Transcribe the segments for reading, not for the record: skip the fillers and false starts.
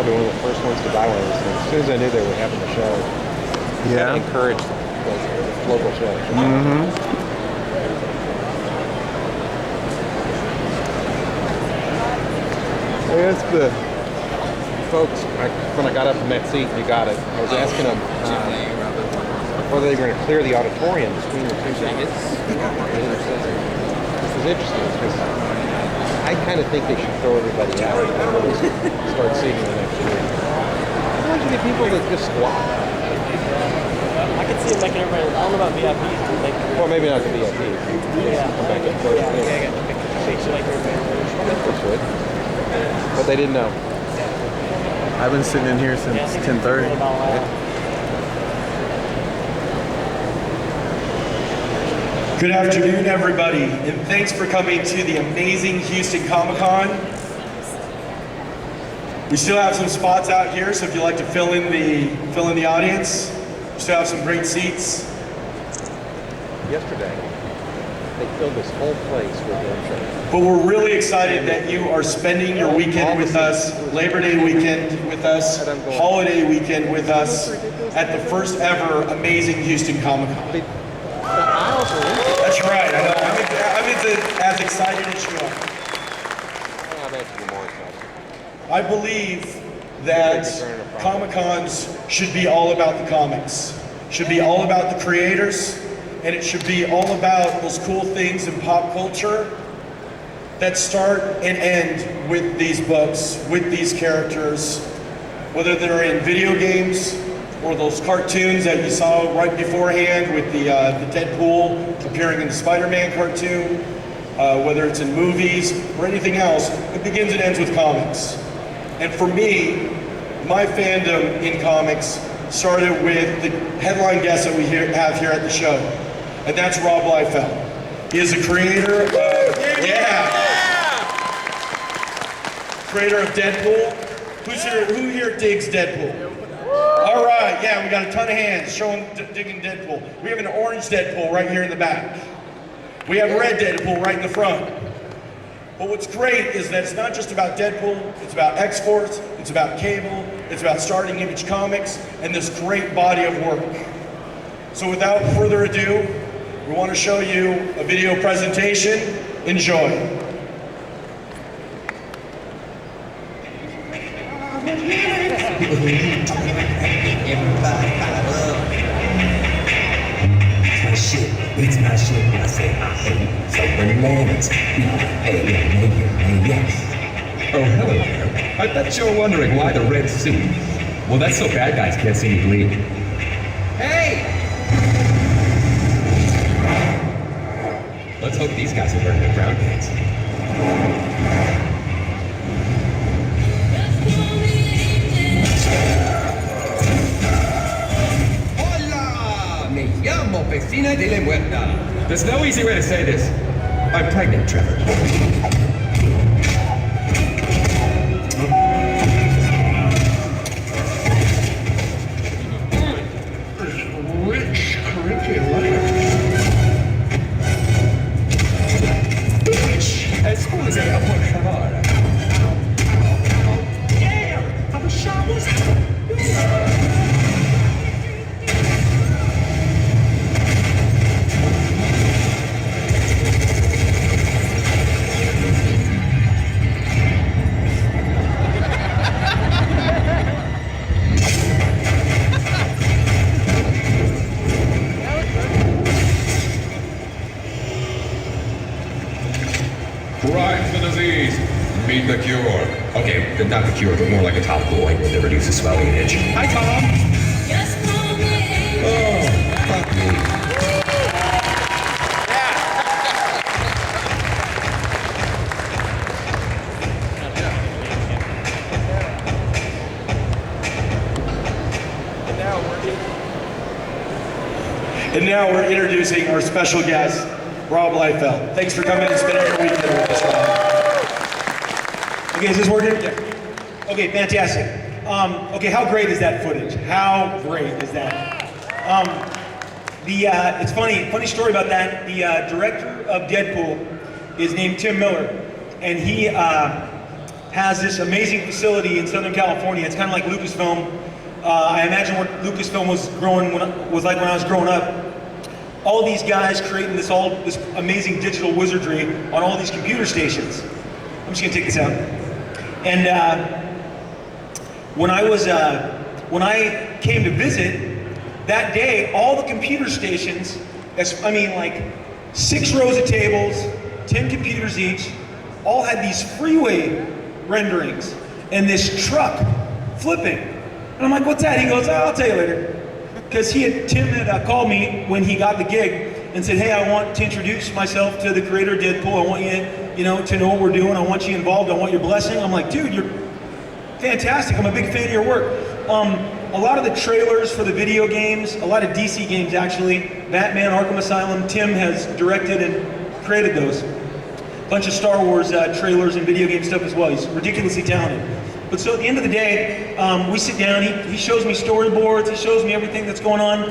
probably one of the first ones to buy one of those things. As soon as I knew they were having the show, Yeah. encouraged the local show. Mm-hmm. I asked the folks when I got up in that seat and you got it, I was asking them whether they were going to clear the auditorium between the two tickets. This is interesting because I kind of think they should throw everybody out and really start seating the next year. Why don't you get people that just squat? I could see it making everybody. I don't know about VIPs. Well, maybe not the VIPs. Yeah. Come back in first. Yeah, I got the picture. Shake you like everybody. They should. But they didn't know. I've been sitting in here since 10:30. Good afternoon, everybody, and thanks for coming to the amazing Houston Comic-Con. We still have some spots out here, so if you'd like to fill in the audience, we still have some great seats. Yesterday, they filled this whole place with their shows. But we're really excited that you are spending your weekend with us, Labor Day weekend with us, holiday weekend with us, at the first ever amazing Houston Comic-Con. The aisles are empty. That's right, I know. I'm as excited as you are. Yeah, I bet you more excited. I believe that Comic-Cons should be all about the comics, should be all about the creators, and it should be all about those cool things in pop culture that start and end with these books, with these characters, whether they're in video games or those cartoons that you saw right beforehand with the Deadpool appearing in the Spider-Man cartoon, whether it's in movies or anything else, it begins and ends with comics. And for me, my fandom in comics started with the headline guest that we have here at the show, and that's Rob Liefeld. He is the creator of, creator of Deadpool. Who here digs Deadpool? All right, yeah, we got a ton of hands showing digging Deadpool. We have an orange Deadpool right here in the back. We have red Deadpool right in the front. But what's great is that it's not just about Deadpool, it's about X-Force, it's about Cable, it's about Starting Image Comics, and this great body of work. So without further ado, we want to show you a video presentation. Enjoy. My shit, it's my shit. I say I hate so bananas. Hey, yes. Oh, hello there. I bet you're wondering why the red suit. Well, that's so bad guys can't see me bleed. Hey! Let's hope these guys are wearing their brown pants. Me llamo Vecina de la Muerta. There's no easy way to say this. I'm pregnant, Trevor. Rich Caribbean letter. Scusi, por favor. Damn! I wish I was... Rhymes the disease, meet the cure. Okay, not the cure, but more like a topical ointment that reduces swelling and itch. Hi, Tom! Oh, fuck me. And now we're introducing our special guest, Rob Liefeld. Thanks for coming and spending your weekend with us, Rob. Okay, is this working? Yeah. Okay, fantastic. Okay, how great is that footage? How great is that? It's funny story about that. The director of Deadpool is named Tim Miller, and has this amazing facility in Southern California. It's kind of like Lucasfilm. I imagine what Lucasfilm was like when I was growing up. All these guys creating this amazing digital wizardry on all these computer stations. I'm just gonna take this out. And when I came to visit that day, all the computer stations, like 6 rows of tables, 10 computers each, all had these freeway renderings and this truck flipping. And I'm like, what's that? He goes, oh, I'll tell you later. Because Tim had called me when he got the gig and said, hey, I want to introduce myself to the creator of Deadpool. I want you, to know what we're doing. I want you involved. I want your blessing. I'm like, dude, you're fantastic. I'm a big fan of your work. A lot of the trailers for the video games, a lot of DC games actually, Batman, Arkham Asylum, Tim has directed and created those. A bunch of Star Wars trailers and video game stuff as well. He's ridiculously talented. But so at the end of the day, we sit down, he shows me storyboards, he shows me everything that's going on,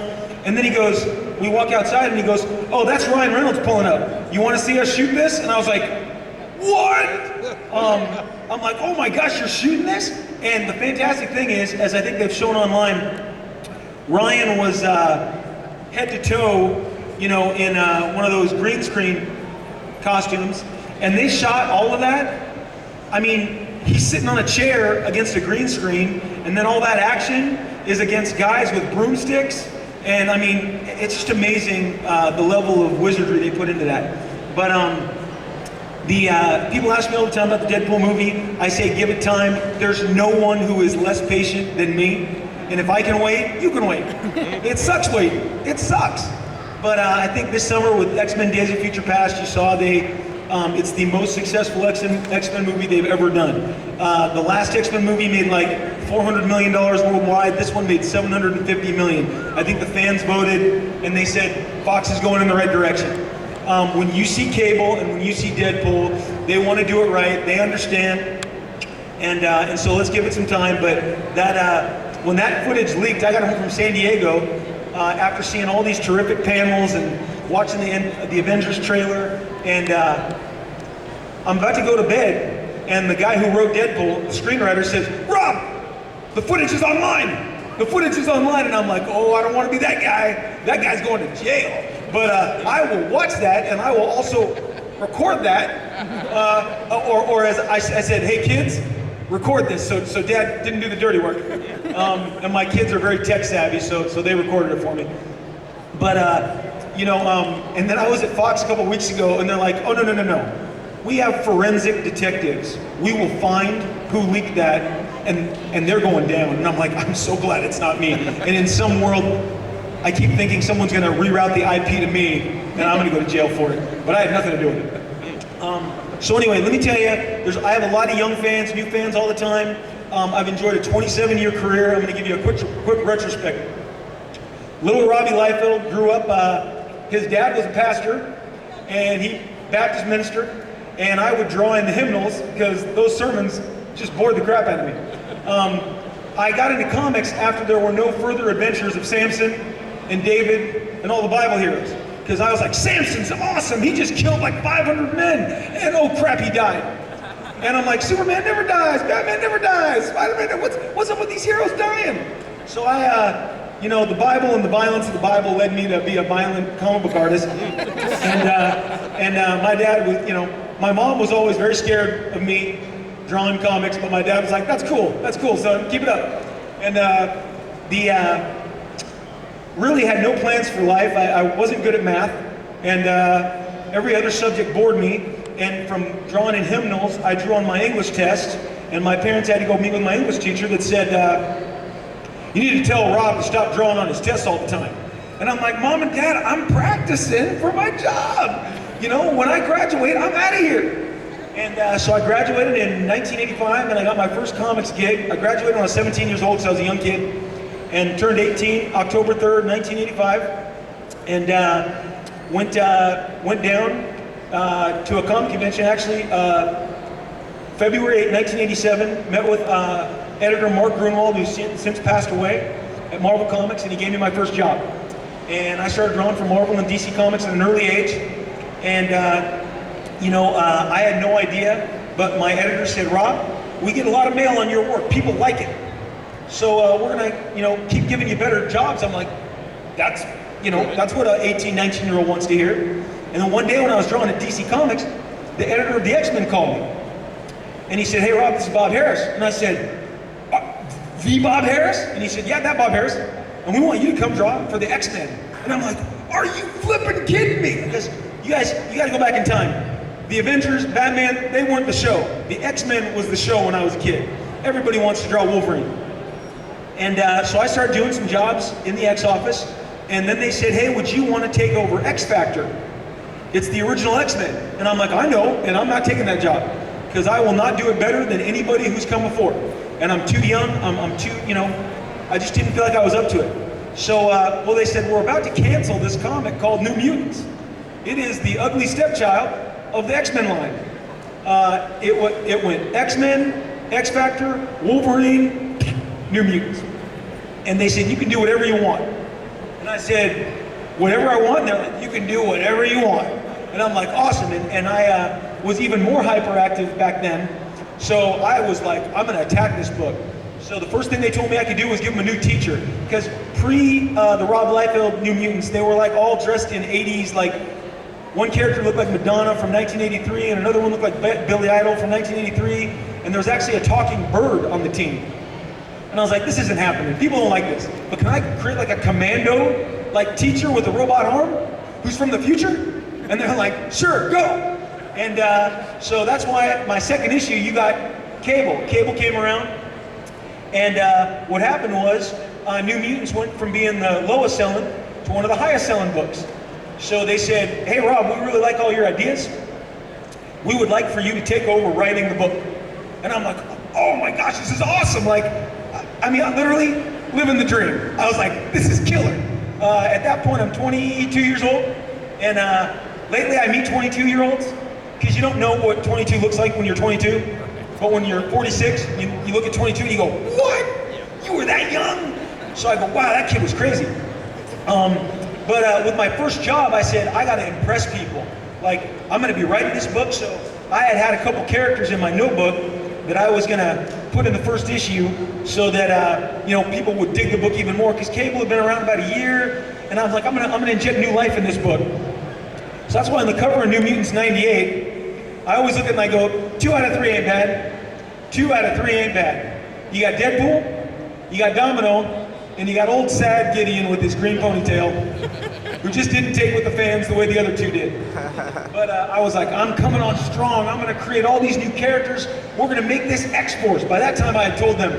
and then he goes, we walk outside and he goes, oh, that's Ryan Reynolds pulling up. You want to see us shoot this? And I was like, what? I'm like, oh my gosh, you're shooting this? And the fantastic thing is, as I think they've shown online, Ryan was head to toe, in one of those green screen costumes, and they shot all of that. I mean, he's sitting on a chair against a green screen, and then all that action is against guys with broomsticks. And I mean, it's just amazing the level of wizardry they put into that. But people ask me all the time about the Deadpool movie. I say, give it time. There's no one who is less patient than me. And if I can wait, you can wait. It sucks waiting. It sucks. But I think this summer with X-Men Days of Future Past, you saw it's the most successful X-Men movie they've ever done. The last X-Men movie made like $400 million worldwide. This one made $750 million. I think the fans voted and they said Fox is going in the right direction. When you see Cable and when you see Deadpool, they want to do it right. They understand. And so let's give it some time. But when that footage leaked, I got home from San Diego after seeing all these terrific panels and watching the Avengers trailer. And I'm about to go to bed, and the guy who wrote Deadpool, the screenwriter, says, Rob, the footage is online. The footage is online. And I'm like, oh, I don't want to be that guy. That guy's going to jail. But I will watch that, and I will also record that. Or as I said, hey kids, record this. So Dad didn't do the dirty work. And my kids are very tech savvy, so they recorded it for me. But and then I was at Fox a couple weeks ago, and they're like, oh, no. We have forensic detectives. We will find who leaked that, and they're going down. And I'm like, I'm so glad it's not me. And in some world, I keep thinking someone's gonna reroute the IP to me, and I'm gonna go to jail for it. But I had nothing to do with it. So anyway, let me tell you, I have a lot of young fans, new fans all the time. I've enjoyed a 27-year career. I'm gonna give you a quick retrospect. Little Robbie Liefeld grew up, his dad was a pastor, and he Baptist minister, and I would draw in the hymnals because those sermons just bored the crap out of me. I got into comics after there were no further adventures of Samson and David and all the Bible heroes. Because I was like, Samson's awesome, he just killed like 500 men, and oh crap, he died. And I'm like, Superman never dies, Batman never dies, Spider-Man, what's up with these heroes dying? So the Bible and the violence of the Bible led me to be a violent comic book artist. And my dad was, my mom was always very scared of me drawing comics, but my dad was like, that's cool, son, keep it up. And really had no plans for life. I wasn't good at math, and every other subject bored me. And from drawing in hymnals, I drew on my English test, and my parents had to go meet with my English teacher that said, you need to tell Rob to stop drawing on his tests all the time. And I'm like, Mom and Dad, I'm practicing for my job. When I graduate, I'm out of here. And so I graduated in 1985, and I got my first comics gig. I graduated when I was 17 years old, so I was a young kid, and turned 18 October 3rd, 1985, and went down to a comic convention, actually, February 8, 1987, met with editor Mark Grunwald, who's since passed away at Marvel Comics, and he gave me my first job. And I started drawing for Marvel and DC Comics at an early age, and I had no idea, but my editor said, Rob, we get a lot of mail on your work. People like it. So we're gonna, keep giving you better jobs. I'm like, that's what an 18, 19-year-old wants to hear. And then one day when I was drawing at DC Comics, the editor of the X-Men called me. And he said, hey Rob, this is Bob Harris. And I said, the Bob Harris? And he said, yeah, that Bob Harris. And we want you to come draw for the X-Men. And I'm like, are you flipping kidding me? Because you gotta go back in time. The Avengers, Batman, they weren't the show. The X-Men was the show when I was a kid. Everybody wants to draw Wolverine. And so I started doing some jobs in the X office, and then they said, hey, would you want to take over X Factor? It's the original X-Men. And I'm like, I know, and I'm not taking that job, because I will not do it better than anybody who's come before. And I'm too young, I'm too, I just didn't feel like I was up to it. So, well, they said, we're about to cancel this comic called New Mutants. It is the ugly stepchild of the X-Men line. It went X-Men, X Factor, Wolverine, New Mutants. And they said, you can do whatever you want. And I said, whatever I want? And they're like, you can do whatever you want. And I'm like, awesome. And I was even more hyperactive back then. So I was like, I'm gonna attack this book. So the first thing they told me I could do was give them a new teacher. Because pre the Rob Liefeld New Mutants, they were like all dressed in 80s, like one character looked like Madonna from 1983 and another one looked like Billy Idol from 1983. And there was actually a talking bird on the team. And I was like, this isn't happening. People don't like this. But can I create like a commando, like teacher with a robot arm who's from the future? And they're like, sure, go. And so that's why my second issue, you got Cable. Cable came around. And what happened was New Mutants went from being the lowest selling to one of the highest selling books. So they said, hey Rob, we really like all your ideas. We would like for you to take over writing the book. And I'm like, oh my gosh, this is awesome. Like, I mean, I'm literally living the dream. I was like, this is killer. At that point, I'm 22 years old. And lately I meet 22-year-olds because you don't know what 22 looks like when you're 22. But when you're 46, you look at 22 and you go, what? You were that young? So I go, wow, that kid was crazy. But with my first job, I said, I gotta impress people. Like, I'm gonna be writing this book, so I had a couple characters in my notebook that I was gonna put in the first issue so that people would dig the book even more, because Cable had been around about a year, and I was like, I'm gonna inject new life in this book. So that's why on the cover of New Mutants 98, I always look at it and I go, 2 out of 3 ain't bad. 2 out of 3 ain't bad. You got Deadpool, you got Domino, and you got old sad Gideon with his green ponytail, who just didn't take with the fans the way the other two did. But I was like, I'm coming on strong. I'm gonna create all these new characters. We're gonna make this X-Force. By that time I had told them,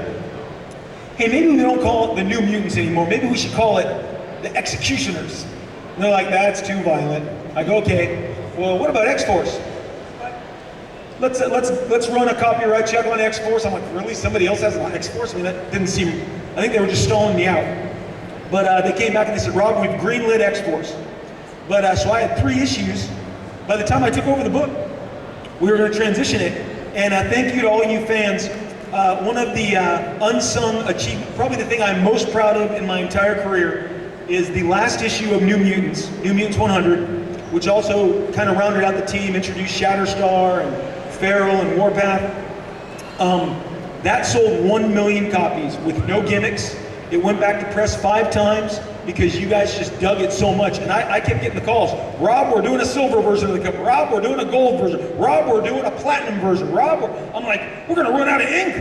hey, maybe we don't call it the New Mutants anymore. Maybe we should call it the Executioners. And they're like, that's too violent. I go, okay, well, what about X-Force? Let's run a copyright check on X-Force. I'm like, really? Somebody else has an X-Force? I mean, that didn't seem, I think they were just stalling me out. But they came back and they said, Rob, we've greenlit X-Force. But so I had 3 issues. By the time I took over the book, we were gonna transition it. And thank you to all you fans. One of the unsung achievements, probably the thing I'm most proud of in my entire career, is the last issue of New Mutants 100, which also kind of rounded out the team, introduced Shatterstar and Feral and Warpath. That sold 1 million copies with no gimmicks. It went back to press 5 times because you guys just dug it so much. And I kept getting the calls. Rob, we're doing a silver version of the cover. Rob, we're doing a gold version. Rob, we're doing a platinum version. Rob, I'm like, we're gonna run out of ink.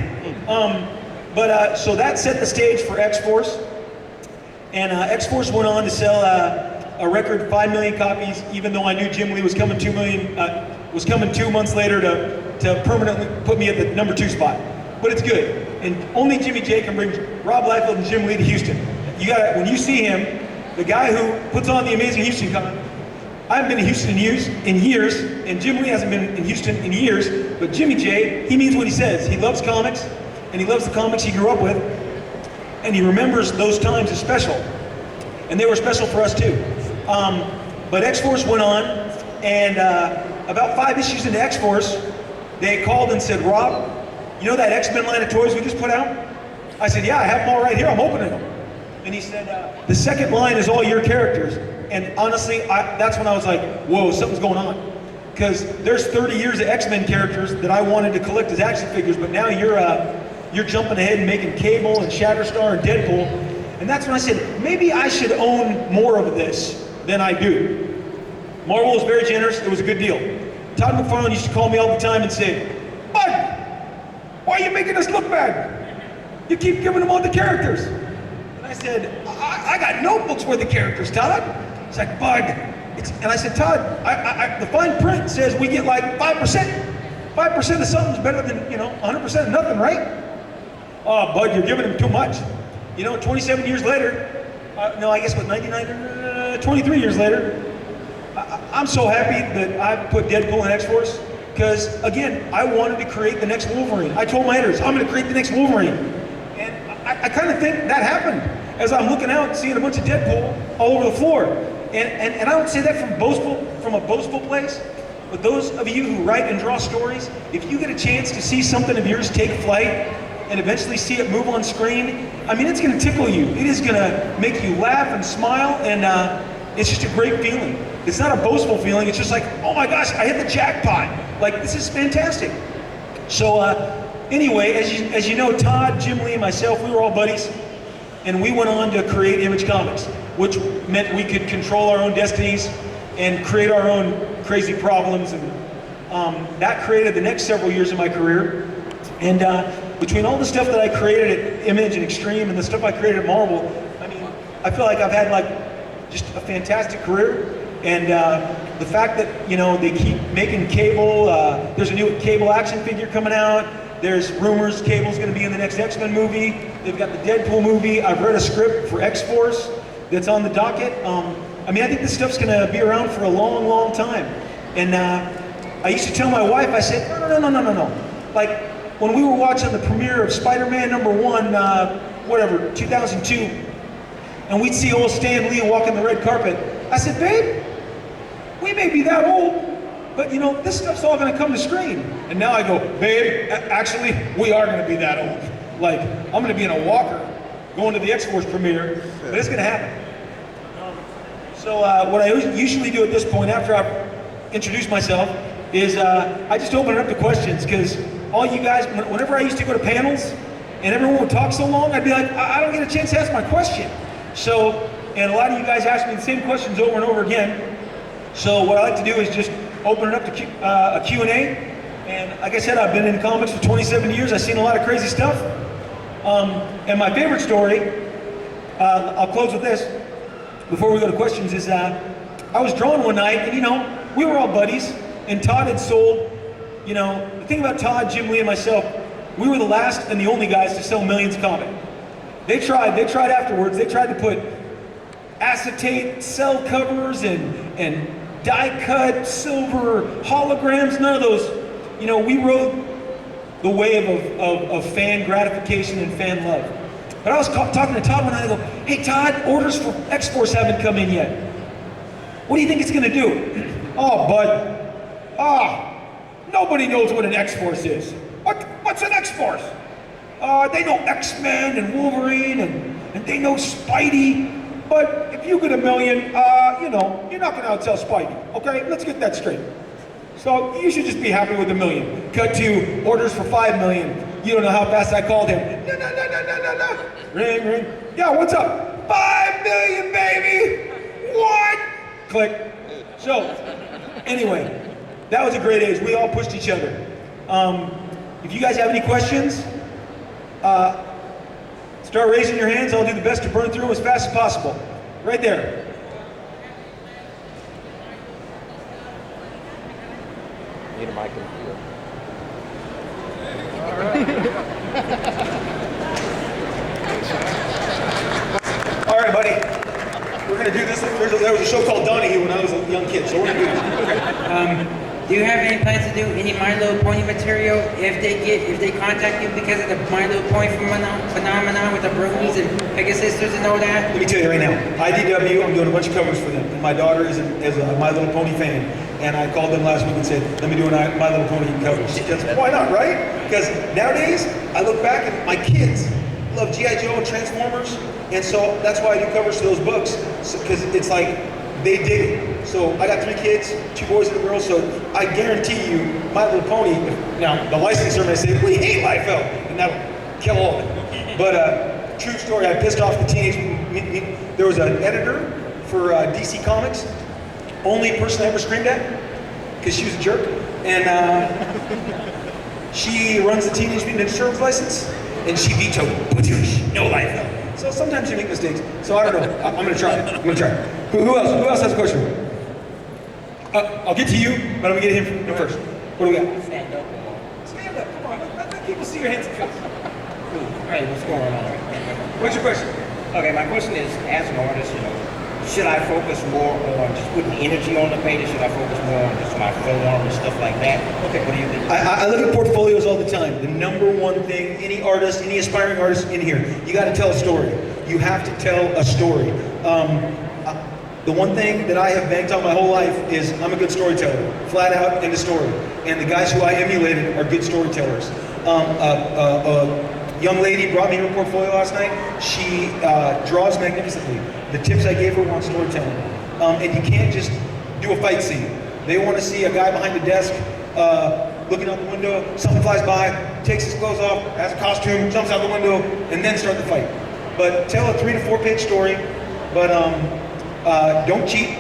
So that set the stage for X-Force. And X-Force went on to sell a record 5 million copies, even though I knew Jim Lee was coming 2 months later to permanently put me at the number 2 spot. But it's good. And only Jimmy J can bring Rob Liefeld and Jim Lee to Houston. When you see him, the guy who puts on the Amazing Houston Con, I haven't been to Houston in years, and Jim Lee hasn't been in Houston in years, but Jimmy J, he means what he says. He loves comics, and he loves the comics he grew up with, and he remembers those times as special. And they were special for us too. But X-Force went on, and about 5 issues into X-Force, they called and said, Rob, you know that X-Men line of toys we just put out? I said, yeah, I have them all right here, I'm opening them. And he said, the second line is all your characters. And honestly, that's when I was like, whoa, something's going on. Because there's 30 years of X-Men characters that I wanted to collect as action figures, but now you're jumping ahead and making Cable and Shatterstar and Deadpool. And that's when I said, maybe I should own more of this than I do. Marvel was very generous, it was a good deal. Todd McFarlane used to call me all the time and say, Bud, why are you making us look bad? You keep giving them all the characters. And I said, I got notebooks worth of characters, Todd. He's like, Bud. And I said, Todd, the fine print says we get like 5%. 5% of something's better than, 100% of nothing, right? Oh, Bud, you're giving them too much. 27 years later, no, I guess what, 23 years later, I'm so happy that I put Deadpool in X-Force, because, again, I wanted to create the next Wolverine. I told my editors, I'm going to create the next Wolverine. And I kind of think that happened as I'm looking out and seeing a bunch of Deadpool all over the floor. And I don't say that from a boastful place, but those of you who write and draw stories, if you get a chance to see something of yours take flight and eventually see it move on screen, I mean, it's going to tickle you. It is going to make you laugh and smile, and it's just a great feeling. It's not a boastful feeling. It's just like, oh my gosh, I hit the jackpot. Like, this is fantastic. So anyway, as you know, Todd, Jim Lee, and myself, we were all buddies, and we went on to create Image Comics, which meant we could control our own destinies and create our own crazy problems. And that created the next several years of my career. And between all the stuff that I created at Image and Extreme and the stuff I created at Marvel, I mean, I feel like I've had just a fantastic career. And the fact that, they keep making Cable, there's a new Cable action figure coming out. There's rumors Cable's going to be in the next X-Men movie. They've got the Deadpool movie. I've read a script for X-Force that's on the docket. I think this stuff's going to be around for a long, long time. And I used to tell my wife, I said, no. Like, when we were watching the premiere of Spider-Man #1, 2002, and we'd see old Stan Lee walking the red carpet, I said, babe, we may be that old, but this stuff's all going to come to screen. And now I go, babe, actually, we are going to be that old. Like, I'm going to be in a walker going to the X-Force premiere, but it's going to happen. So what I usually do at this point, after I've introduced myself, is I just open it up to questions, because all you guys, whenever I used to go to panels and everyone would talk so long, I'd be like, I don't get a chance to ask my question. So, and a lot of you guys ask me the same questions over and over again. So what I like to do is just open it up to a Q&A. And like I said, I've been in comics for 27 years. I've seen a lot of crazy stuff. And my favorite story, I'll close with this before we go to questions, is I was drawing one night, and we were all buddies, and Todd had sold, the thing about Todd, Jim Lee, and myself, we were the last and the only guys to sell Millions comic. They tried afterwards. They tried to put acetate cell covers and die-cut silver holograms, none of those. We rode the wave of fan gratification and fan love. But I was talking to Todd one night, I go, hey Todd, orders for X-Force haven't come in yet. What do you think it's gonna do? Oh, Bud, nobody knows what an X-Force is. What's an X-Force? They know X-Men and Wolverine and they know Spidey. But if you get $1 million, you're not gonna outsell Spidey, okay? Let's get that straight. So you should just be happy with $1 million. Cut to orders for $5 million. You don't know how fast I called him. No. Ring, ring. Yeah, what's up? $5 million, baby! What? Click. So, anyway, that was a great age. We all pushed each other. If you guys have any questions, start raising your hands. I'll do the best to burn through them as fast as possible. Right there. Need a mic in here. All right, buddy. We're gonna do this. There was a show called Donahue when I was a young kid, so we're gonna do this. Do you have any plans to do any My Little Pony material if they contact you because of the My Little Pony phenomenon with the Bronies and Pegasisters and all that? Let me tell you right now, IDW, I'm doing a bunch of covers for them, and my daughter is a My Little Pony fan, and I called them last week and said, let me do a My Little Pony cover. Because why not, right? Because nowadays, I look back and my kids love G.I. Joe and Transformers, and so that's why I do covers for those books, because it's like, they dig it. So I got 3 kids, 2 boys and a girl, so I guarantee you, My Little Pony, now the licensor may say, we hate Liefeld, and that'll kill all of it. But true story, I pissed off the teenage, there was an editor for DC Comics, only person I ever screamed at, because she was a jerk, and she runs the Teenage Mutant Ninja Turtles license, and she vetoed, no Liefeld. So sometimes you make mistakes. So I don't know. I'm gonna try. Who else? Who else has a question? I'll get to you, but I'm gonna get him first. What do we got? Stand up. Stand up. Come on. Let people see your hands and face. All right, what's going on? What's your question? Okay, my question is, as an artist, should I focus more on just putting energy on the page, or should I focus more on just my form and stuff like that? Okay, what do you think? I look at portfolios all the time. The number one thing, any artist, any aspiring artist in here, you got to tell a story. You have to tell a story. The one thing that I have banked on my whole life is I'm a good storyteller, flat out, end of story. And the guys who I emulated are good storytellers. A young lady brought me her portfolio last night. She draws magnificently. The tips I gave her were on storytelling. And you can't just do a fight scene. They want to see a guy behind the desk looking out the window, something flies by, takes his clothes off, has a costume, jumps out the window, and then start the fight. But tell a 3 to 4 page story, but don't cheat.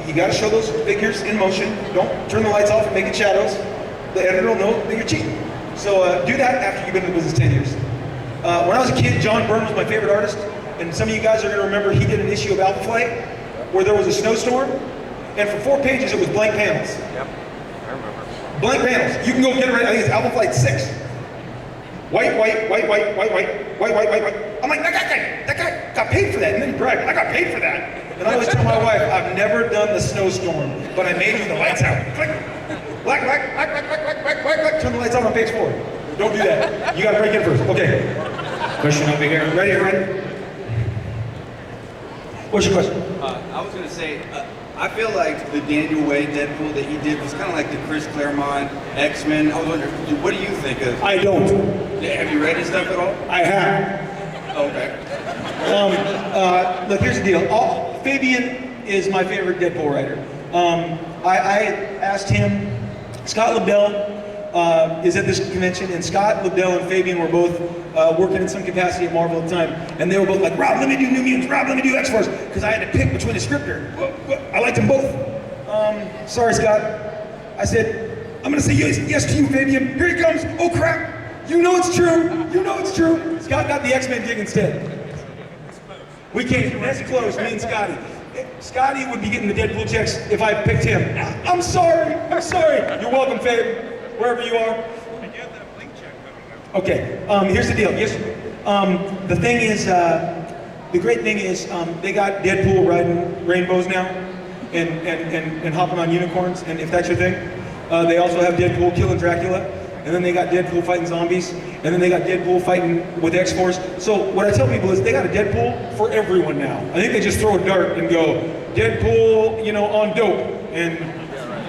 You got to show those figures in motion. Don't turn the lights off and make it shadows. The editor will know that you're cheating. So do that after you've been in the business 10 years. When I was a kid, John Byrne was my favorite artist, and some of you guys are going to remember he did an issue of Alpha Flight where there was a snowstorm, and for 4 pages it was blank panels. Yep, I remember. Blank panels. You can go get it right. I think it's Alpha Flight 6. White, white, white, white, white, white, white, white, white, white. I'm like, that guy got paid for that, and then he bragged, I got paid for that. And I always tell my wife, I've never done the snowstorm, but I made you the lights out. Click, black, black, black, black, black, black, black, black, black. Turn the lights on page 4. Don't do that. You got to break in first. Okay. Question over here. Ready? What's your question? I was going to say, I feel like the Daniel Way Deadpool that he did was kind of like the Chris Claremont X-Men. I was wondering, what do you think of? I don't. Have you read his stuff at all? I have. Okay. Look, here's the deal. Fabian is my favorite Deadpool writer. I asked him, Scott Lobdell is at this convention, and Scott, Lobdell, and Fabian were both working in some capacity at Marvel at the time, and they were both like, Rob, let me do New Mutants, Rob, let me do X-Force, because I had to pick between a scripter. I liked them both. Sorry, Scott. I said, I'm going to say yes to you, Fabian. Here he comes. Oh, crap. You know it's true. You know it's true. Scott got the X-Men gig instead. We can't. That's close, me and Scotty. Scotty would be getting the Deadpool checks if I picked him. I'm sorry. You're welcome, Fabian, wherever you are. Okay, here's the deal. Yes, the thing is, the great thing is, they got Deadpool riding rainbows now and hopping on unicorns, and if that's your thing. They also have Deadpool killing Dracula, and then they got Deadpool fighting zombies, and then they got Deadpool fighting with X-Force. So what I tell people is they got a Deadpool for everyone now. I think they just throw a dart and go, Deadpool, on dope, and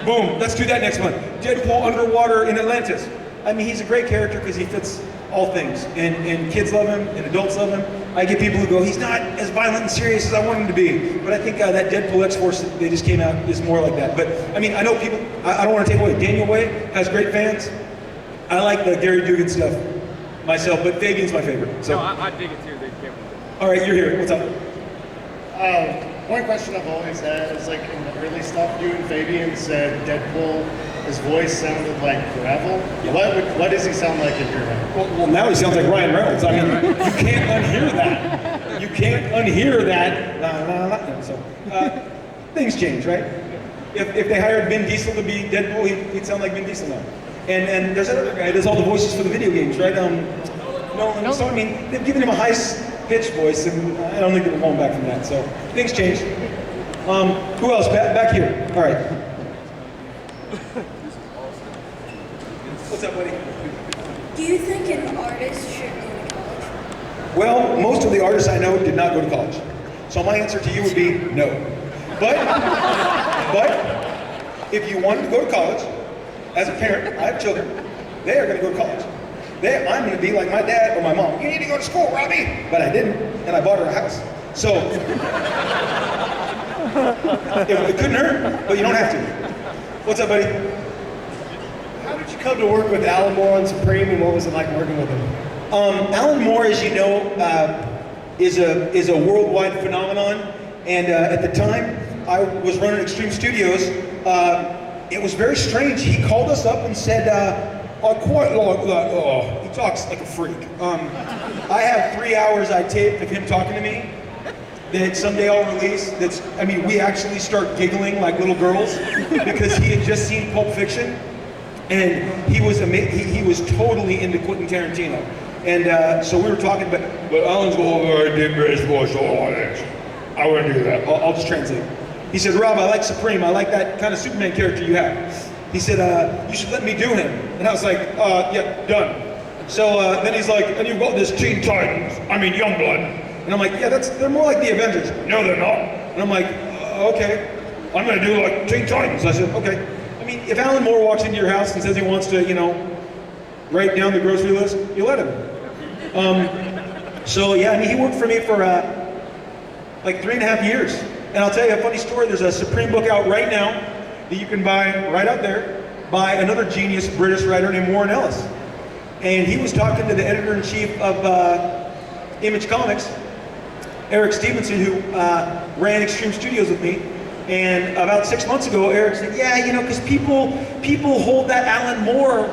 boom, let's do that next month. Deadpool underwater in Atlantis. I mean, he's a great character because he fits all things, and kids love him, and adults love him. I get people who go, he's not as violent and serious as I want him to be. But I think that Deadpool X-Force that they just came out is more like that. But I mean, I know people, I don't want to take away. Daniel Way has great fans. I like the Gary Dugan stuff myself, but Fabian's my favorite. So. No, I dig it too. All right, you're here. What's up? One question I've always had is, like, in the early stuff, you and Fabian said Deadpool, his voice sounded like gravel. Yeah. What does he sound like in your head? Well, now he sounds like Ryan Reynolds. I mean, you can't unhear that. You can't unhear that. So, things change, right? If they hired Vin Diesel to be Deadpool, he'd sound like Vin Diesel now. And there's another guy who does all the voices for the video games, right? No. So, I mean, they've given him a high-pitched voice, and I don't think they're going back from that. So, things change. Who else? Back here. All right. What's up, buddy? Do you think an artist should go to college? Well, most of the artists I know did not go to college. So my answer to you would be no. But if you wanted to go to college, as a parent, I have children, they are going to go to college. I'm going to be like my dad or my mom. You need to go to school, Robbie. But I didn't, and I bought her a house. So It couldn't hurt, but you don't have to. What's up, buddy? How did you come to work with Alan Moore on Supreme, and what was it like working with him? Alan Moore, as you know, is a worldwide phenomenon, and at the time I was running Extreme Studios. It was very strange. He called us up and said, "I quite like that." Oh, he talks like a freak. I have 3 hours I taped of him talking to me that someday I'll release. We actually start giggling like little girls because he had just seen Pulp Fiction, and he was totally into Quentin Tarantino. And so we were talking, but Alan's going, "I did British voice all this. I wouldn't do that." I'll just translate. He said, "Rob, I like Supreme. I like that kind of Superman character you have." He said, "You should let me do him." And I was like, "Yeah, done." So then he's like, "And you've got this Teen Titans, Youngblood." And I'm like, "Yeah, they're more like the Avengers." "No, they're not." And I'm like, "Okay, I'm gonna do like Teen Titans." I said, "Okay." If Alan Moore walks into your house and says he wants to, write down the grocery list, you let him. He worked for me for like 3.5 years. And I'll tell you a funny story. There's a Supreme book out right now that you can buy right out there by another genius British writer named Warren Ellis. And he was talking to the editor-in-chief of Image Comics, Eric Stevenson, who ran Extreme Studios with me. And about 6 months ago, Eric said, "Yeah, because people hold that Alan Moore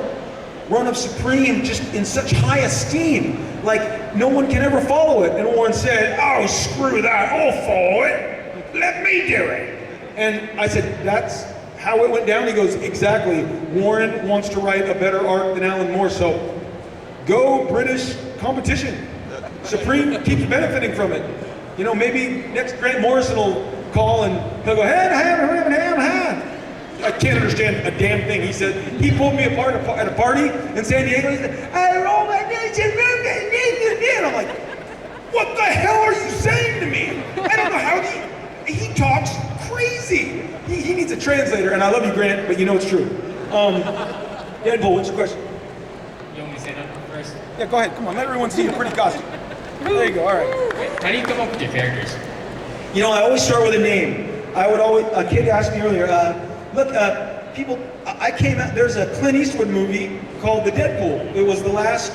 run of Supreme just in such high esteem. Like, no one can ever follow it." And Warren said, "Oh, screw that, I'll follow it. Let me do it." And I said, "That's how it went down?" He goes, "Exactly. Warren wants to write a better arc than Alan Moore, so go British competition. Supreme keeps benefiting from it. Maybe next Grant Morrison will call and he'll go, hand. I can't understand a damn thing he said. He pulled me apart at a party in San Diego. He said, "I roll my nation," and I'm like, "What the hell are you saying to me?" I don't know how he talks crazy. He needs a translator, and I love you, Grant, but it's true. Deadpool, what's your question? You want me to say that first? Yeah, go ahead. Come on, let everyone see your pretty costume. There you go. All right. How do you come up with your characters? I always start with a name. A kid asked me earlier, I came out, there's a Clint Eastwood movie called The Deadpool. It was the last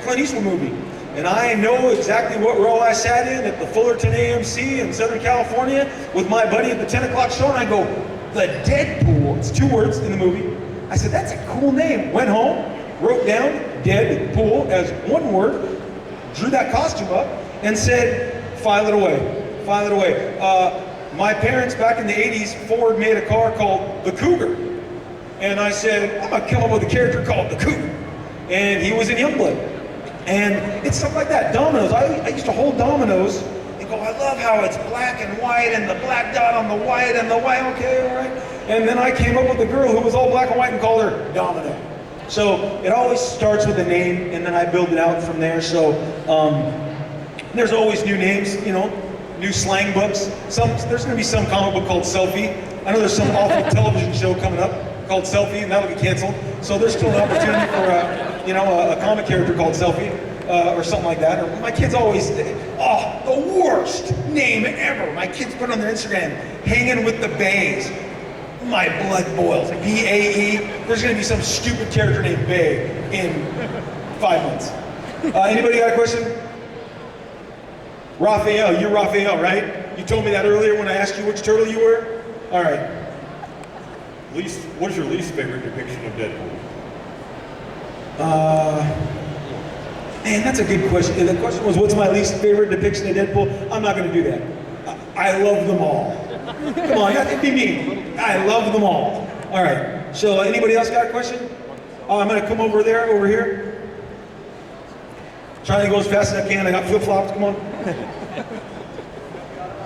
Clint Eastwood movie. And I know exactly what row I sat in at the Fullerton AMC in Southern California with my buddy at the 10 o'clock show, and I go, "The Deadpool," it's 2 words in the movie. I said, "That's a cool name." Went home, wrote down Deadpool as 1 word, drew that costume up, and said, file it away. My parents back in the 80s, Ford made a car called the Cougar. And I said, "I'm gonna come up with a character called the Cougar." And he was in Youngblood. And it's stuff like that. Dominoes, I used to hold dominoes and go, "I love how it's black and white and the black dot on the white and the white, okay, all right." And then I came up with a girl who was all black and white and called her Domino. So it always starts with a name and then I build it out from there. So there's always new names, new slang books. There's going to be some comic book called Selfie. I know there's some awful television show coming up called Selfie, and that'll get canceled. So there's still an opportunity for a comic character called Selfie, or something like that. Or my kids always, the worst name ever. My kids put on their Instagram, "Hanging with the Bays." My blood boils. BAE. There's going to be some stupid character named Bay in 5 months. Anybody got a question? Raphael, you're Raphael, right? You told me that earlier when I asked you which turtle you were? All right. What's your least favorite depiction of Deadpool? Man, that's a good question. The question was, what's my least favorite depiction of Deadpool? I'm not going to do that. I love them all. Come on, it'd be me. I love them all. All right. So anybody else got a question? I'm going to come over here. Trying to go as fast as I can. I got flip-flops. Come on.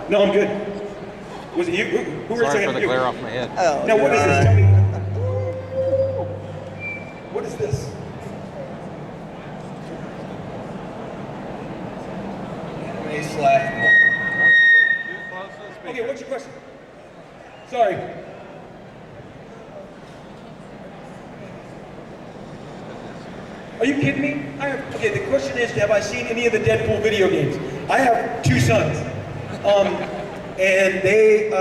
No, I'm good. Was it you? Who were Sorry saying for the glare off my head. Oh, now, what is this? Tell me. What is this? Okay, what's your question? Sorry. Are you kidding me? Okay, the question is, have I seen any of the Deadpool video games? I have 2 sons. and they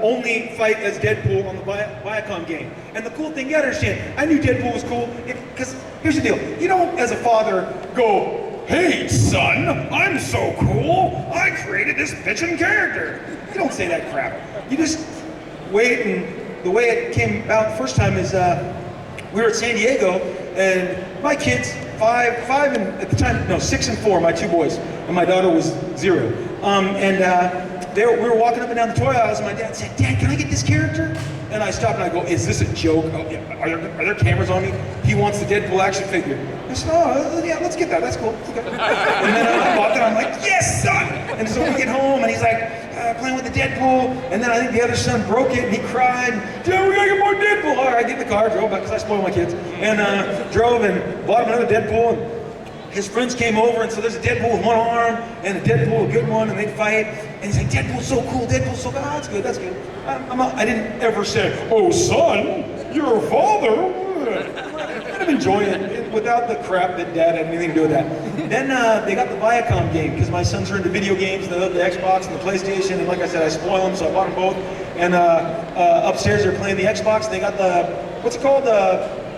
only fight as Deadpool on the Viacom game. And the cool thing, you gotta understand, I knew Deadpool was cool, because here's the deal. You don't, as a father, go, hey son, I'm so cool, I created this bitchin' character. You don't say that crap. You just wait, and the way it came about the first time is, we were at San Diego, and my kids, 5 and at the time, no, 6 and 4, my 2 boys, and my daughter was 0. We were walking up and down the toy aisles, and my dad said, Dad, can I get this character? And I stopped and I go, is this a joke? Oh, yeah. Are there cameras on me? He wants the Deadpool action figure. I said, oh, yeah, let's get that. That's cool. Okay. And then I bought that. I'm like, yes, son! And so we get home, and he's like, playing with the Deadpool. And then I think the other son broke it, and he cried. Dad, we gotta get more Deadpool. All right, I get in the car, drove back, because I spoil my kids. And drove and bought him another Deadpool. And his friends came over, and so there's a Deadpool with one arm, and a Deadpool, a good one, and they'd fight. And he's like, Deadpool's so cool, Deadpool's so cool. Oh, that's good, that's good. I didn't ever say, oh, son, you're a father. I kind of enjoy it without the crap that Dad had anything to do with that. Then they got the Viacom game, because my sons are into video games, the Xbox and the PlayStation, and like I said, I spoil them, so I bought them both. And upstairs they're playing the Xbox, and they got the, what's it called?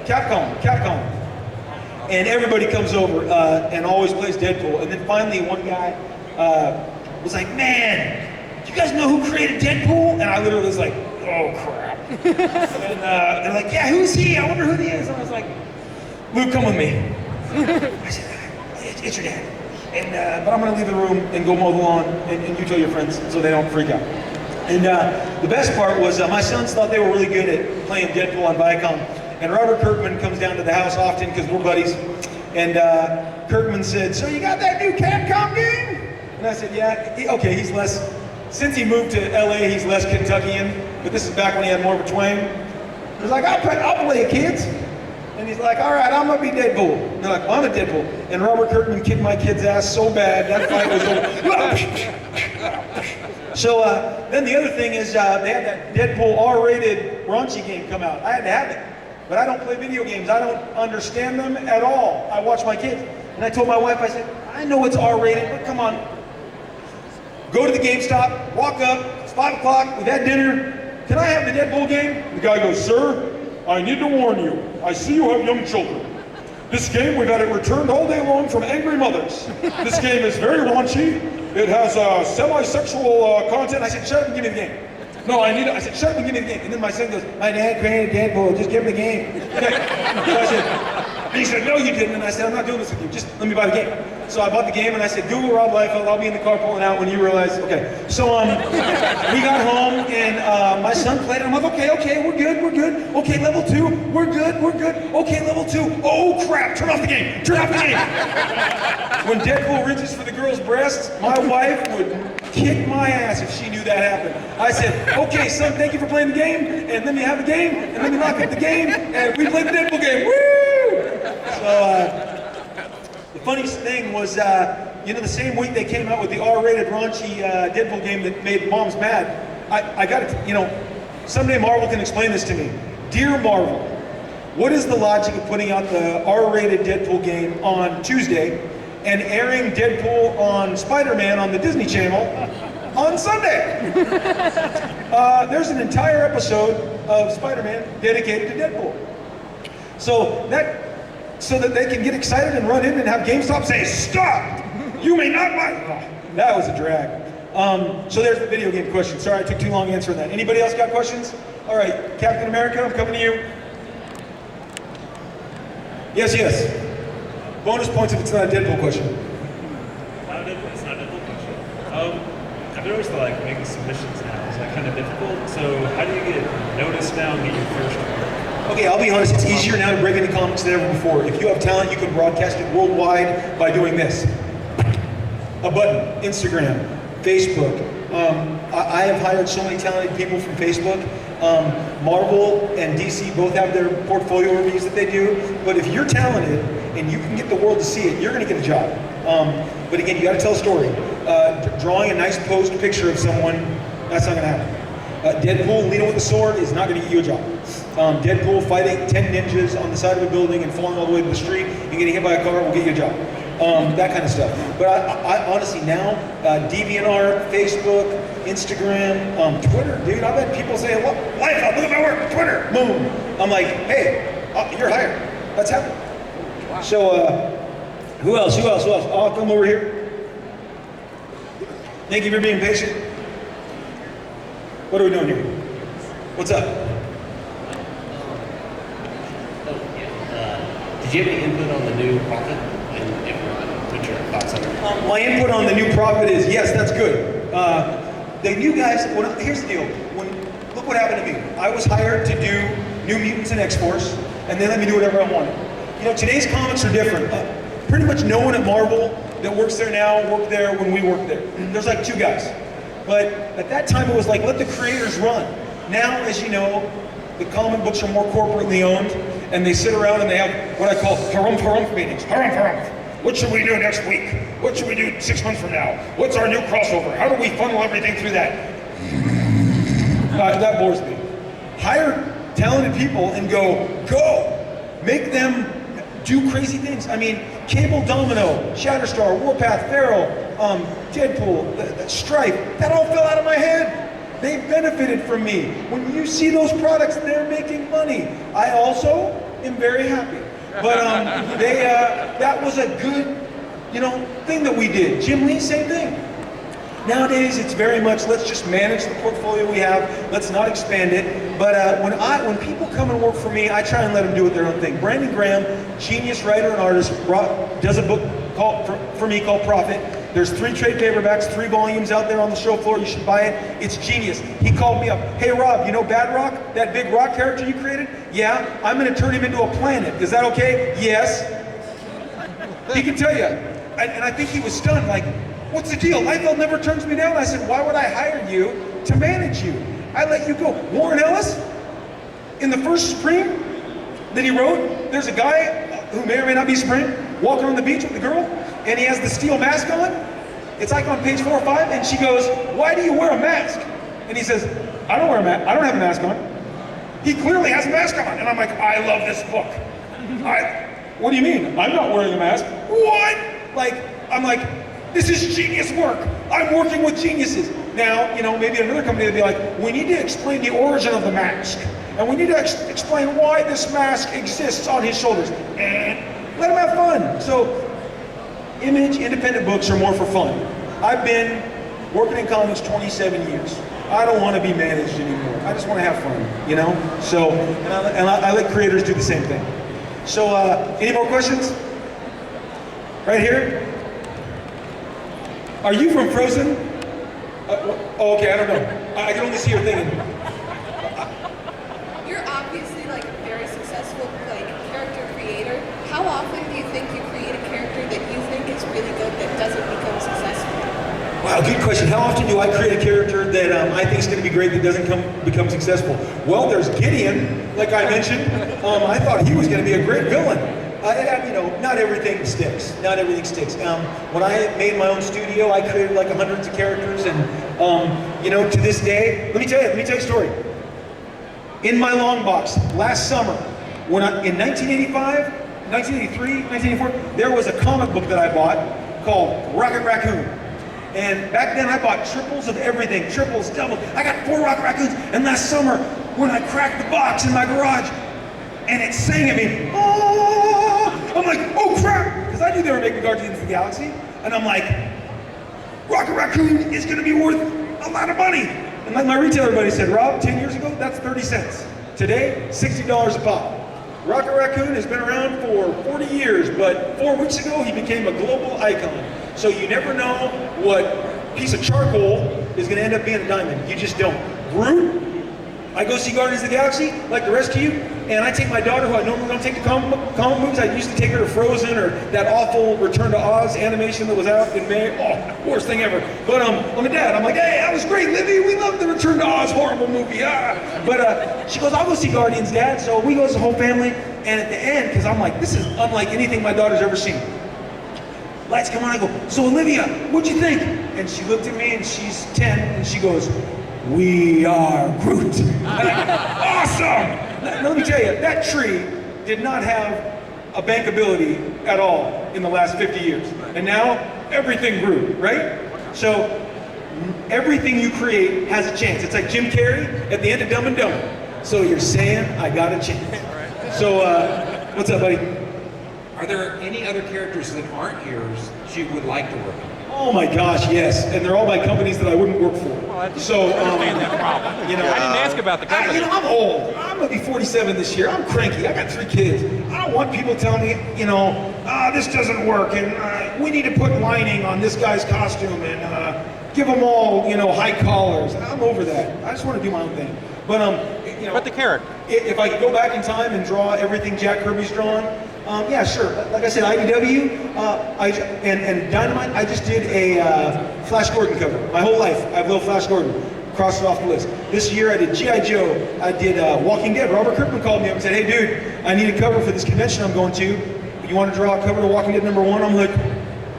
Capcom. And everybody comes over and always plays Deadpool. And then finally one guy was like, man, do you guys know who created Deadpool? And I literally was like, oh crap. And they're like, yeah, who's he? I wonder who he is. And I was like, Luke, come with me. I said, it's your dad. And but I'm gonna leave the room and go mow the lawn, and you tell your friends so they don't freak out. And the best part was my sons thought they were really good at playing Deadpool on Viacom. And Robert Kirkman comes down to the house often because we're buddies. And Kirkman said, so you got that new Capcom game? And I said, yeah. He's less, since he moved to LA, he's less Kentuckian. But this is back when he had more of a twang. He was like, I'll play it, kids. And he's like, all right, I'm gonna be Deadpool. And they're like, well, I'm a Deadpool. And Robert Kirkman kicked my kid's ass so bad, that fight was over. So then the other thing is they had that Deadpool R-rated raunchy game come out. I had to have it. But I don't play video games. I don't understand them at all. I watch my kids. And I told my wife, I said, I know it's R-rated, but come on. Go to the GameStop, walk up, it's 5 o'clock, we've had dinner. Can I have the Deadpool game? The guy goes, sir, I need to warn you. I see you have young children. This game, we've had it returned all day long from angry mothers. This game is very raunchy. It has semi-sexual content. I said, shut up and give me the game. No, I said, shut up and give me the game. And then my son goes, my dad created Deadpool, just give him the game. Okay. So I said, he said, no you didn't. And I said, I'm not doing this with you, just let me buy the game. So I bought the game and I said, Google Rob Liefeld, I'll be in the car pulling out when you realize, okay. So we got home and my son played it. I'm like, okay, we're good. Okay, level 2, we're good. Okay, level 2, oh crap, turn off the game. When Deadpool reaches for the girl's breasts, my wife would kick my ass if she knew that happened. I said, okay, son, thank you for playing the game, and let me have the game, and let me lock up the game, and we played the Deadpool game, woo! So, the funniest thing was, the same week they came out with the R-rated raunchy Deadpool game that made moms mad, I got it, someday Marvel can explain this to me. Dear Marvel, what is the logic of putting out the R-rated Deadpool game on Tuesday, and airing Deadpool on Spider-Man on the Disney Channel on Sunday? There's an entire episode of Spider-Man dedicated to Deadpool. So that they can get excited and run in and have GameStop say, stop! You may not buy. Oh, that was a drag. So there's the video game question. Sorry I took too long answering that. Anybody else got questions? All right, Captain America, I'm coming to you. Yes. Bonus points if it's not a Deadpool question. It's not a Deadpool question. I've noticed that making submissions now is kind of difficult. So how do you get noticed now and get your first work? Okay, I'll be honest, it's easier now to break into comics than ever before. If you have talent, you can broadcast it worldwide by doing this. A button, Instagram, Facebook. I have hired so many talented people from Facebook. Marvel and DC both have their portfolio reviews that they do, but if you're talented and you can get the world to see it, you're gonna get a job. But again, you gotta tell a story. Drawing a nice posed picture of someone, that's not gonna happen. Deadpool leading with a sword is not gonna get you a job. Deadpool fighting 10 ninjas on the side of a building and falling all the way to the street and getting hit by a car will get you a job. that kind of stuff. But I honestly now, DeviantArt, Facebook, Instagram, Twitter, dude. I've had people say, Life, look at my work, Twitter, boom. I'm like, hey, you're hired. That's happening. So, who else? I'll come over here. Thank you for being patient. What are we doing here? What's up? Did you have any input on the new Prophet? And if not, what's your thoughts on it? My input on the new Prophet is, yes, that's good. The new guys, here's the deal. Look what happened to me. I was hired to do New Mutants and X-Force, and they let me do whatever I wanted. You know, today's comics are different. Pretty much no one at Marvel that works there now worked there when we worked there. There's like 2 guys. But at that time it was like, let the creators run. Now, as you know, the comic books are more corporately owned, and they sit around and they have what I call harumph meetings. Harumph. What should we do next week? What should we do 6 months from now? What's our new crossover? How do we funnel everything through that? That bores me. Hire talented people and go. Make them do crazy things. I mean, Cable, Domino, Shatterstar, Warpath, Pharaoh, Deadpool, Stripe, that all fell out of my head. They benefited from me. When you see those products, they're making money. I also am very happy. But that was a good, thing that we did. Jim Lee, same thing. Nowadays, it's very much, let's just manage the portfolio we have. Let's not expand it. But when people come and work for me, I try and let them do their own thing. Brandon Graham, genius writer and artist, does a book for me called Prophet. There's 3 trade paperbacks, 3 volumes out there on the show floor. You should buy it. It's genius. He called me up. Hey, Rob, you know Bad Rock? That big rock character you created? Yeah, I'm going to turn him into a planet. Is that okay? Yes. He can tell you. And I think he was stunned, like, what's the deal? Liefeld never turns me down. I said, why would I hire you to manage you? I let you go. Warren Ellis, in the first Supreme that he wrote, there's a guy who may or may not be Supreme, walking on the beach with the girl, and he has the steel mask on. It's like on page 4 or 5, and she goes, why do you wear a mask? And he says, I don't wear a mask. I don't have a mask on. He clearly has a mask on. And I'm like, I love this book. What do you mean? I'm not wearing a mask. What? I'm like, this is genius work. I'm working with geniuses. Now, maybe another company would be like, we need to explain the origin of the mask. And we need to explain why this mask exists on his shoulders. And let him have fun. So, Image, independent books are more for fun. I've been working in comics 27 years. I don't want to be managed anymore. I just want to have fun, So, and I let creators do the same thing. So, any more questions? Right here? Are you from Frozen? Okay, I don't know. I can only see your thing. You're obviously a very successful character creator. How often do you think you create a character that you think is really good that doesn't become successful? Wow, good question. How often do I create a character that I think is going to be great that doesn't become successful? Well, there's Gideon, like I mentioned. I thought he was going to be a great villain. Not everything sticks. Not everything sticks. When I made my own studio, I created hundreds of characters, and to this day, let me tell you a story. In my long box last summer, in 1985, 1983, 1984, there was a comic book that I bought called Rocket Raccoon. And back then I bought triples of everything, triples, doubles. I got 4 Rocket Raccoons, and last summer, when I cracked the box in my garage, and it sang at me, oh! I'm like, oh crap! Because I knew they were making Guardians of the Galaxy, and I'm like, Rocket Raccoon is gonna be worth a lot of money. And like my retailer buddy said, Rob, 10 years ago, that's 30 cents. Today, $60 a pop. Rocket Raccoon has been around for 40 years, but 4 weeks ago, he became a global icon. So you never know what piece of charcoal is gonna end up being a diamond. You just don't. Groot, I go see Guardians of the Galaxy, like the rest of you, and I take my daughter, who I normally don't take to comic movies. I used to take her to Frozen or that awful Return to Oz animation that was out in May. Oh, worst thing ever. But I'm a dad. I'm like, hey, that was great, Livy. We love the Return to Oz horrible movie. But she goes, I'll go see Guardians, Dad. So we go as a whole family, and at the end, because I'm like, this is unlike anything my daughter's ever seen. Lights come on, I go, so Olivia, what'd you think? And she looked at me, and she's 10, and she goes, we are Groot. Awesome! Now, let me tell you, that tree did not have a bankability at all. in the last 50 years. And now everything grew, right? So everything you create has a chance. It's like Jim Carrey at the end of Dumb and Dumber. So you're saying I got a chance. So what's up, buddy? Are there any other characters that aren't yours that you would like to work on? Oh my gosh, yes, and they're all by companies that I wouldn't work for. So, understand that problem. you know, I didn't ask about the company. I'm old. I'm gonna be 47 this year. I'm cranky. I got 3 kids. I don't want people telling me, you know, this doesn't work, and we need to put lining on this guy's costume, and give them all, you know, high collars. I'm over that. I just want to do my own thing. But you know, But the character. If I could go back in time and draw everything Jack Kirby's drawn, yeah, sure. Like I said, IDW and Dynamite, I just did a Flash Gordon cover. My whole life, I have little Flash Gordon. Crossed it off the list. This year I did G.I. Joe. I did Walking Dead. Robert Kirkman called me up and said, hey dude, I need a cover for this convention I'm going to. You want to draw a cover to Walking Dead #1? I'm like,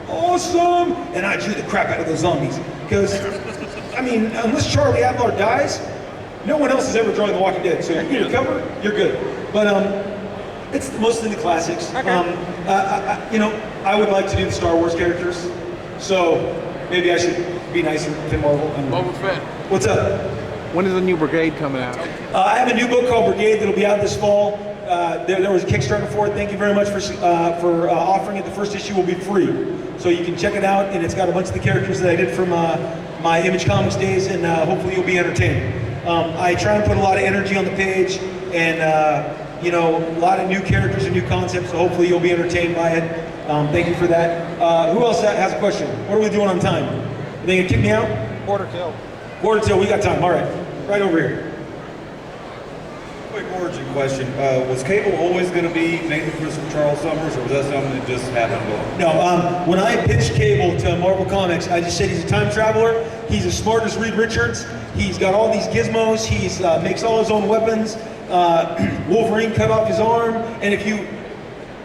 awesome! And I drew the crap out of those zombies. Because, I mean, unless Charlie Adler dies, no one else is ever drawing The Walking Dead. So you need a cover, you're good. But it's mostly the classics. Okay. You know, I would like to do the Star Wars characters. So maybe I should be nicer to Marvel. Boba Fett. What's up? When is the new Brigade coming out? I have a new book called Brigade that'll be out this fall. There was a Kickstarter for it. Thank you very much for offering it. The first issue will be free. So you can check it out, and it's got a bunch of the characters that I did from my Image Comics days, and hopefully you'll be entertained. I try and put a lot of energy on the page, and you know, a lot of new characters and new concepts, so hopefully you'll be entertained by it. Thank you for that. Who else has a question? What are we doing on time? Are they gonna kick me out? Quarter till. Quarter till, we got time, all right. Right over here. Quick origin question. Was Cable always going to be Nathan Christopher Charles Summers, or was that something that just happened? No, when I pitched Cable to Marvel Comics, I just said he's a time traveler. He's as smart as Reed Richards. He's got all these gizmos. He's makes all his own weapons. Wolverine cut off his arm. And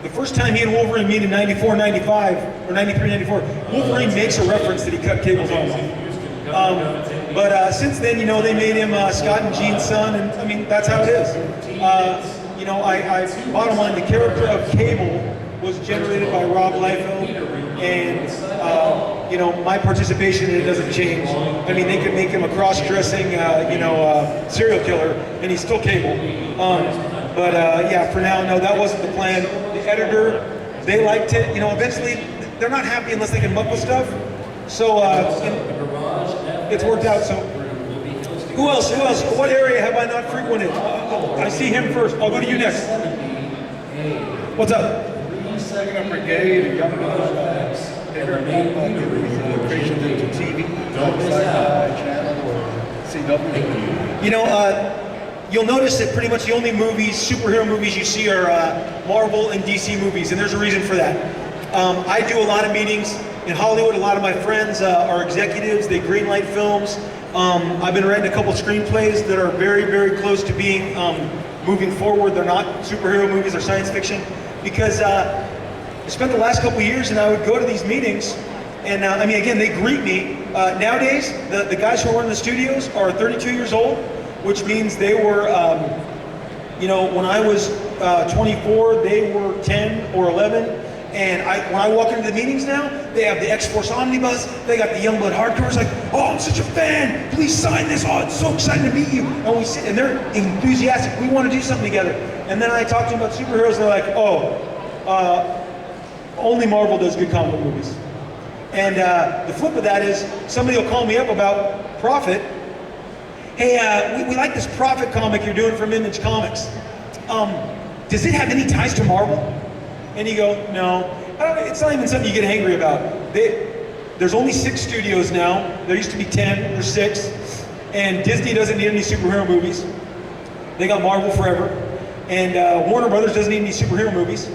the first time he and Wolverine meet in 94, 95, or 93, 94, Wolverine makes a reference that he cut Cable's arm off. But since then, you know, they made him Scott and Jean's son, and I mean, that's how it is. You know, bottom line, the character of Cable was generated by Rob Liefeld, and you know, my participation in it doesn't change. I mean, they could make him a cross-dressing, you know, serial killer, and he's still Cable. But yeah, for now, no, that wasn't the plan. The editor, they liked it. You know, eventually, they're not happy unless they can muck with stuff. So it's worked out. So who else? What area have I not frequented? I see him first. I'll go to you next. What's up? Second up Brigade and Young locations into TV, channel or CW. You know, you'll notice that pretty much the only superhero movies you see are Marvel and DC movies, and there's a reason for that. I do a lot of meetings in Hollywood. A lot of my friends are executives. They greenlight films. I've been writing a couple screenplays that are very, very close to being moving forward. They're not superhero movies or science fiction, because I spent the last couple years, and I would go to these meetings, and I mean, again, they greet me. Nowadays, the guys who are in the studios are 32 years old, which means they were, you know, when I was 24, they were 10 or 11. And when I walk into the meetings now, they have the X-Force Omnibus, they got the Youngblood Hardcover. It's like, oh, I'm such a fan, please sign this, oh, it's so exciting to meet you. And we sit, and they're enthusiastic, we want to do something together. And then I talk to them about superheroes, and they're like, oh, only Marvel does good comic book movies. And the flip of that is, somebody will call me up about Prophet. Hey, we like this Prophet comic you're doing from Image Comics. Does it have any ties to Marvel? And you go, no. It's not even something you get angry about. There's only 6 studios now. There used to be 10 or 6. And Disney doesn't need any superhero movies. They got Marvel forever. And Warner Brothers doesn't need any superhero movies.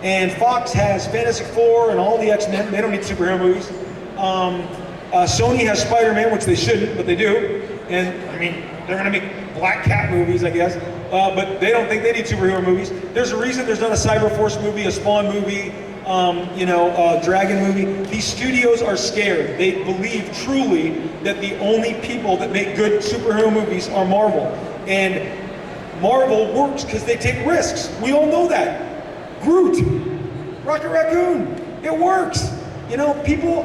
And Fox has Fantastic Four and all the X-Men. They don't need superhero movies. Sony has Spider-Man, which they shouldn't, but they do. And I mean, they're gonna make Black Cat movies, I guess. But they don't think they need superhero movies. There's a reason there's not a Cyberforce movie, a Spawn movie, you know, a Dragon movie. These studios are scared. They believe truly that the only people that make good superhero movies are Marvel. And Marvel works because they take risks. We all know that. Groot, Rocket Raccoon, It works. You know, people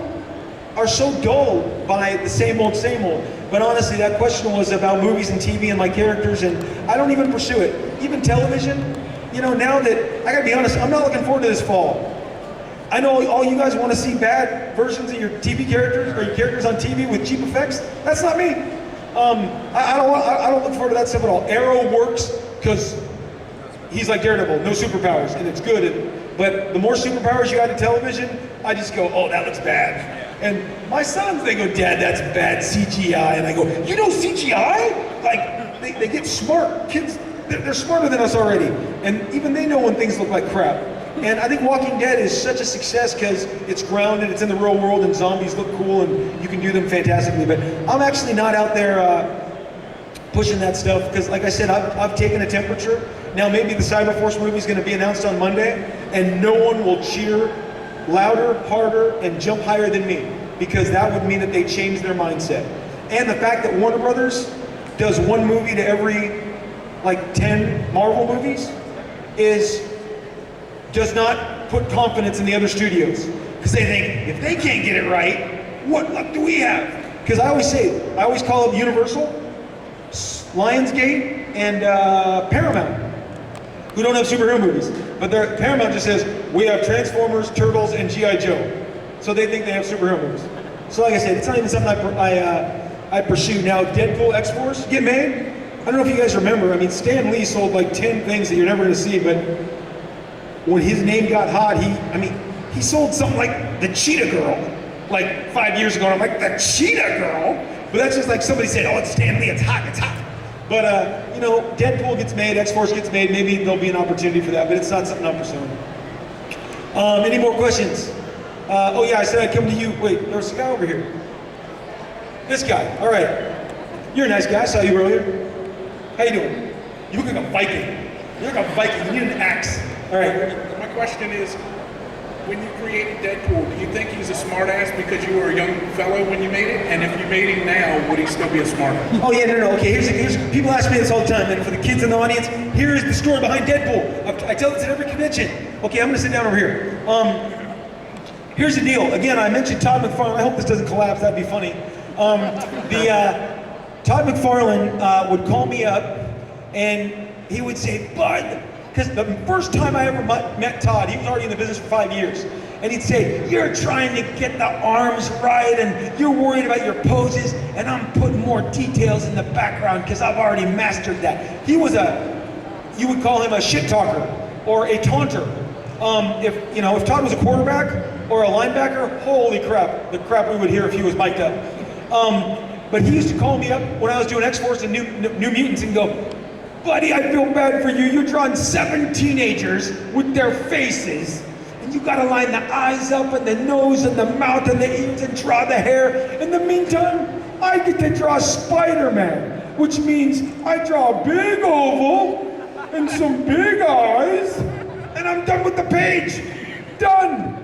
are so dull by the same old, same old. But honestly, that question was about movies and TV and my characters, and I don't even pursue it. Even television, you know, now that, I gotta be honest, I'm not looking forward to this fall. I know all you guys want to see bad versions of your TV characters or your characters on TV with cheap effects. That's not me. I don't look forward to that stuff at all. Arrow works because he's like Daredevil, no superpowers, and it's good. But the more superpowers you add to television, I just go, oh, that looks bad. And my sons, they go, Dad, that's bad CGI. And I go, you know CGI? Like, they get smart. Kids, they're smarter than us already. And even they know when things look like crap. And I think Walking Dead is such a success because it's grounded, it's in the real world, and zombies look cool, and you can do them fantastically. But I'm actually not out there pushing that stuff because, like I said, I've taken a temperature. Now maybe the Cyberforce movie is going to be announced on Monday, and no one will cheer louder, harder, and jump higher than me, because that would mean that they change their mindset. And the fact that Warner Brothers does one movie to every like 10 Marvel movies does not put confidence in the other studios, because they think if they can't get it right, what luck do we have? Because I always call it Universal, Lionsgate, and Paramount, who don't have superhero movies. But Paramount just says, we have Transformers, Turtles, and G.I. Joe. So they think they have superhero movies. So like I said, it's not even something I pursue. Now, Deadpool X-Force get made? I don't know if you guys remember. I mean, Stan Lee sold like 10 things that you're never going to see, but when his name got hot, he sold something like the Cheetah Girl like 5 years ago. And I'm like, the Cheetah Girl? But that's just like somebody said, oh, it's Stan Lee, it's hot, it's hot. But, you know, Deadpool gets made, X-Force gets made, maybe there'll be an opportunity for that, but it's not something I'm pursuing. Any more questions? Oh yeah, I said I'd come to you. Wait, there's a guy over here. This guy, all right. You're a nice guy, I saw you earlier. How you doing? You look like a Viking. You look like a Viking, you need an axe. All right. My question is, when you created Deadpool, do you think he's a smartass because you were a young fellow when you made it? And if you made him now, would he still be a smartass? Oh yeah, no. Okay, here's people ask me this all the time, and for the kids in the audience, here is the story behind Deadpool. I tell this at every convention. Okay, I'm gonna sit down over here. Here's the deal. Again, I mentioned Todd McFarlane. I hope this doesn't collapse. That'd be funny. Todd McFarlane would call me up, and he would say, Bud, because the first time I ever met Todd, he was already in the business for 5 years, and he'd say, you're trying to get the arms right, and you're worried about your poses, and I'm putting more details in the background because I've already mastered that. He was you would call him a shit talker or a taunter. If Todd was a quarterback or a linebacker, holy crap, the crap we would hear if he was mic'd up. But he used to call me up when I was doing X-Force and New Mutants and go, buddy, I feel bad for you. You're drawing 7 teenagers with their faces, and you gotta line the eyes up and the nose and the mouth and the ears and draw the hair. In the meantime, I get to draw Spider-Man, which means I draw a big oval and some big eyes, and I'm done with the page. Done.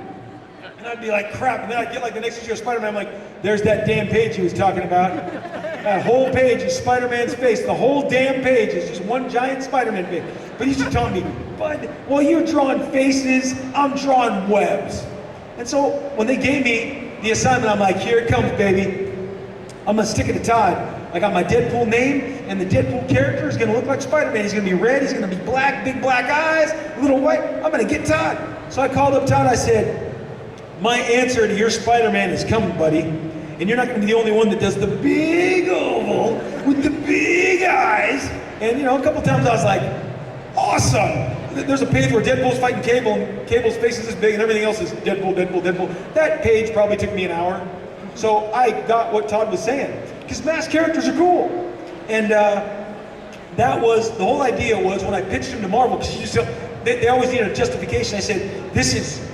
And I'd be like, crap. And then I'd get like the next issue of Spider-Man. I'm like, there's that damn page he was talking about. That whole page is Spider-Man's face. The whole damn page is just one giant Spider-Man face. But he used to tell me, Bud, while you're drawing faces, I'm drawing webs. And so when they gave me the assignment, I'm like, here it comes, baby. I'm gonna stick it to Todd. I got my Deadpool name, and the Deadpool character is gonna look like Spider-Man. He's gonna be red, he's gonna be black, big black eyes, little white. I'm gonna get Todd. So I called up Todd, I said, my answer to your Spider-Man is coming, buddy. And you're not gonna be the only one that does the big oval with the big eyes. And a couple times I was like, awesome. There's a page where Deadpool's fighting Cable, and Cable's face is this big, and everything else is Deadpool, Deadpool, Deadpool. That page probably took me an hour. So I got what Todd was saying. Because masked characters are cool. And that was, the whole idea was when I pitched him to Marvel, because they always needed a justification. I said, this is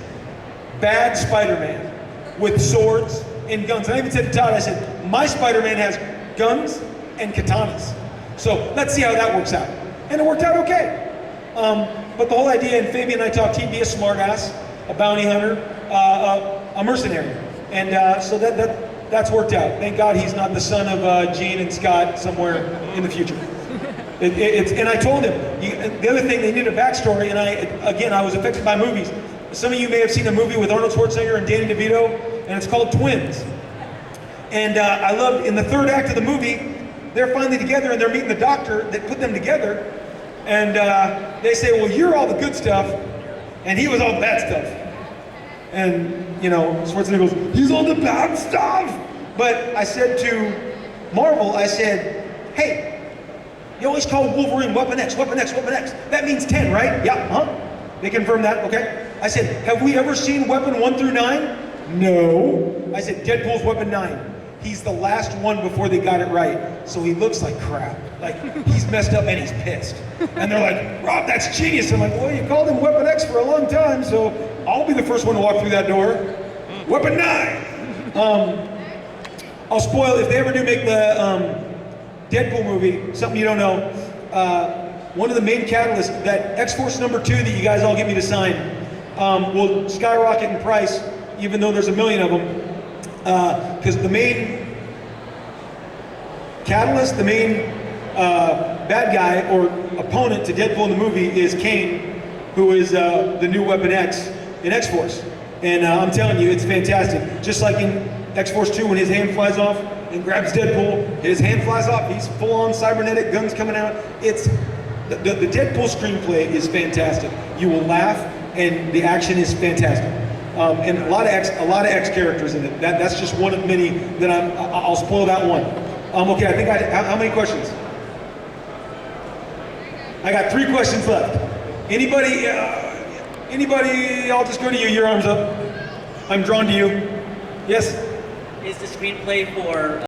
bad Spider-Man with swords and guns. And I even said to Todd, I said, my Spider-Man has guns and katanas. So let's see how that works out. And it worked out okay. But the whole idea, and Fabian and I talked, he'd be a smartass, a bounty hunter, a mercenary. And so that's worked out. Thank God he's not the son of Gene and Scott somewhere in the future. And I told him, the other thing, they needed a backstory, and I was affected by movies. some of you may have seen a movie with Arnold Schwarzenegger and Danny DeVito, and it's called Twins. And I love, in the third act of the movie, they're finally together and they're meeting the doctor that put them together. And they say, well, you're all the good stuff, and he was all the bad stuff. And, you know, Schwarzenegger goes, he's all the bad stuff. But I said to Marvel, I said, hey, you always call Wolverine Weapon X, Weapon X, Weapon X. That means 10, right? Yeah, huh? They confirmed that, okay. I said, have we ever seen Weapon 1 through 9? No. I said, Deadpool's Weapon 9. He's the last one before they got it right. So he looks like crap. Like, he's messed up and he's pissed. And they're like, Rob, that's genius. I'm like, well, you called him Weapon X for a long time, so I'll be the first one to walk through that door. Weapon 9. I'll spoil, if they ever do make the Deadpool movie, something you don't know, one of the main catalysts, that X-Force number 2 that you guys all get me to sign, will skyrocket in price, even though there's a million of them. Because the main catalyst, the main bad guy or opponent to Deadpool in the movie is Kane, who is the new Weapon X in X-Force. And I'm telling you, it's fantastic. Just like in X-Force 2, when his hand flies off and grabs Deadpool, his hand flies off, he's full-on cybernetic, guns coming out. It's the Deadpool screenplay is fantastic. You will laugh, and the action is fantastic. And a lot of X characters in it. That's just one of many that I'll spoil that one. Okay, I think how many questions? I got 3 questions left. Anybody? I'll just go to you. Your arm's up. I'm drawn to you. Yes. Is the screenplay for